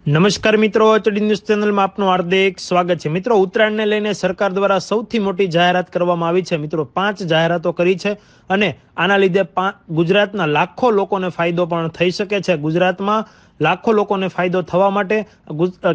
નમસ્કાર મિત્રો, HD news ચેનલમાં આપનું હાર્દિક સ્વાગત છે। મિત્રો, ઉત્તરાયણને લઈને સરકાર દ્વારા સૌથી મોટી જાહેરાત કરવામાં આવી છે। મિત્રો, 5 જાહેરાતો કરી છે અને આના લીધે ગુજરાતના લાખો લોકોને ફાયદો પણ થઈ શકે છે। ગુજરાતમાં લાખો લોકોને ફાયદો થવા માટે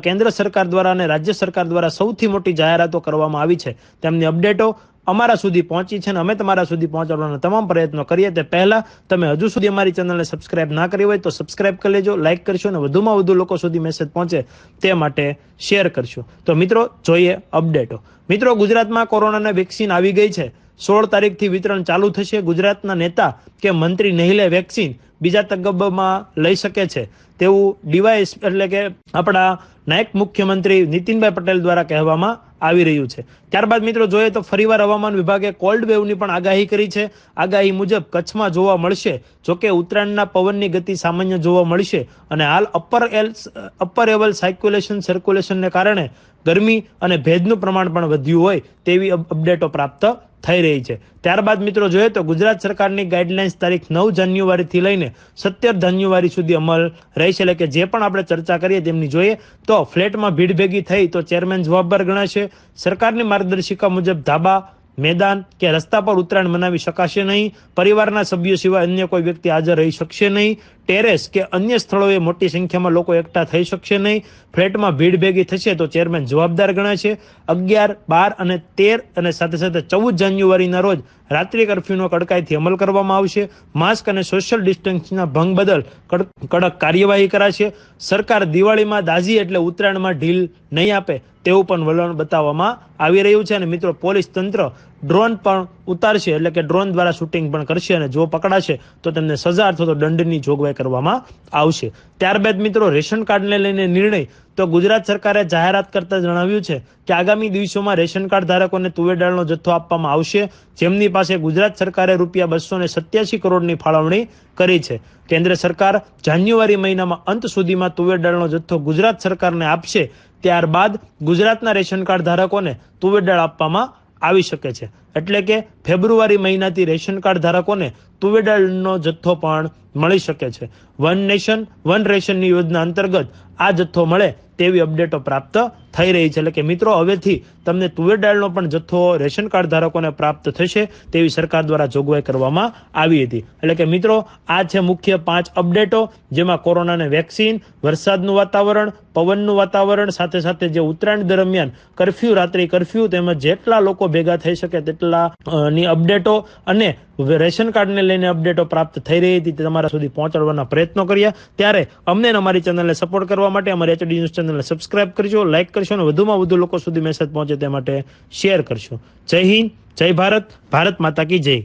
કેન્દ્ર સરકાર દ્વારા અને રાજ્ય સરકાર દ્વારા સૌથી મોટી જાહેરાતો કરવામાં આવી છે। તેમની અપડેટો અમારા સુધી પહોંચી છે અને અમે તમારા સુધી પહોંચાડવાના તમામ પ્રયત્નો કરીએ। તે પહેલા તમે હજુ સુધી અમારી ચેનલને સબસ્ક્રાઇબ ના કરી હોય તો સબસ્ક્રાઇબ કરી લેજો, લાઇક કરશો અને વધુમાં વધુ લોકો સુધી મેસેજ પહોંચે તે માટે શેર કરશો। તો મિત્રો, જોઈએ અપડેટો। મિત્રો, ગુજરાતમાં કોરોનાના વેક્સિન આવી ગઈ છે। 16 તારીખથી વિતરણ ચાલુ થશે। ગુજરાતના નેતા કે મંત્રી નહીં લે વેક્સિન, બીજા તબક્કામાં લઈ શકે છે તેવું ડીવાયએસ એટલે કે આપણા નાયબ મુખ્યમંત્રી નીતિનભાઈ પટેલ દ્વારા કહેવામાં આવી રહ્યું છે। ત્યારબાદ મિત્રો જોઈએ તો ફરીવાર હવામાન વિભાગે કોલ્ડ વેવની પણ આગાહી કરી છે। આગાહી મુજબ કચ્છમાં જોવા મળશે। જોકે ઉત્તરાયણના પવનની ગતિ સામાન્ય જોવા મળશે અને હાલ અપર લેવલ સર્ક્યુલેશનને કારણે ગરમી અને ભેજનું પ્રમાણ પણ વધ્યું હોય તેવી અપડેટો પ્રાપ્ત થઈ રહી છે। ત્યારબાદ મિત્રો જોઈએ તો ગુજરાત સરકારની ગાઈડલાઇન્સ તારીખ 9 જાન્યુઆરીથી લઈને 17 જાન્યુઆરી સુધી અમલ રહેશે। એટલે કે જે પણ આપણે ચર્ચા કરીએ તેમની જોઈએ તો ફ્લેટમાં ભીડ ભેગી થઈ તો ચેરમેન જવાબદાર ગણાશે। સરકારની માર્ગદર્શિકા મુજબ ધાબા, મેદાન કે રસ્તા પર ઉત્તરાયણ મનાવી શકાશે નહીં। પરિવારના સભ્યો સિવાય અન્ય કોઈ વ્યક્તિ હાજર રહી શકશે નહીં। ટેરેસ કે અન્ય સ્થળોએ મોટી સંખ્યામાં લોકો એકઠા થઈ શકશે નહીં। ફ્લેટમાં ભીડ ભેગી થશે તો ચેરમેન જવાબદાર ગણાશે। 11, 12 અને 13 અને સાથે 14 જાન્યુઆરીના રોજ રાત્રિ કર્ફ્યુનો કડકાઈથી અમલ કરવામાં આવશે। માસ્ક અને સોશિયલ ડિસ્ટન્સિંગના ભંગ બદલ કડક કાર્યવાહી કરાશે। સરકાર દિવાળીમાં દાઝી એટલે ઉત્તરાયણમાં ઢીલ નહીં આપે તેવું પણ વલણ બતાવવામાં આવી રહ્યું છે। અને મિત્રો, પોલીસ તંત્ર ડ્રોન પણ ઉતારશે, એટલે કે ડ્રોન દ્વારા શૂટિંગ પણ કરશે અને જો પકડાશે તો તેમને સજા અથવા તો દંડની જોગવાઈ કરવામાં આવશે। ત્યારબાદ મિત્રો, રેશન કાર્ડને લઈને નિર્ણય તો ગુજરાત સરકારે જાહેરાત કરતા જણાવ્યું છે કે આગામી દિવસોમાં રેશન કાર્ડ ધારકોને તુવેર દાળનો જથ્થો આપવામાં આવશે, જેમની પાસે ગુજરાત સરકારે ₹287 કરોડની ફાળવણી કરી છે। કેન્દ્ર સરકાર જાન્યુઆરી મહિનામાં અંત સુધીમાં તુવેર દાળનો જથ્થો ગુજરાત સરકારને આપશે। ત્યારબાદ ગુજરાતના રેશન કાર્ડ ધારકોને તુવેર દાળ આપવામાં આવી શકે છે। એટલે કે ફેબ્રુઆરી મહિનાથી રેશન કાર્ડ ધારકોને તુવેર દાળનો જથ્થો પણ મળી શકે છે। વન નેશન વન રેશનની યોજના અંતર્ગત આ જથ્થો મળે તેવી અપડેટો પ્રાપ્ત થઈ રહી છે। એટલે કે મિત્રો, હવેથી તમને તુવેર દાળનો પણ જથ્થો રેશન કાર્ડ ધારકોને પ્રાપ્ત થશે તેવી સરકાર દ્વારા જોગવાઈ કરવામાં આવી હતી। એટલે કે મિત્રો, આ છે મુખ્ય 5 અપડેટો, જેમાં કોરોનાને વેક્સિન, વરસાદનું વાતાવરણ, પવનનું વાતાવરણ, સાથે જે ઉત્તરાયણ દરમિયાન કર્ફ્યુ, રાત્રિ કર્ફ્યુ તેમજ જેટલા લોકો ભેગા થઈ શકે તેટલાની અપડેટો અને રેશન કાર્ડને લઈને અપડેટો પ્રાપ્ત થઈ રહી હતી તે તમારા સુધી પહોંચાડવાના પ્રયત્નો કર્યા। ત્યારે અમને અમારી ચેનલને સપોર્ટ કરવા માટે અમારી એચડી ન્યૂઝ ચેનલને સબસ્ક્રાઇબ કરજો, લાઇક કરશો અને વધુમાં વધુ લોકો સુધી મેસેજ પહોંચે તે માટે શેર કરશો। જય હિન્દ, જય ભારત, ભારત માતા કી જય।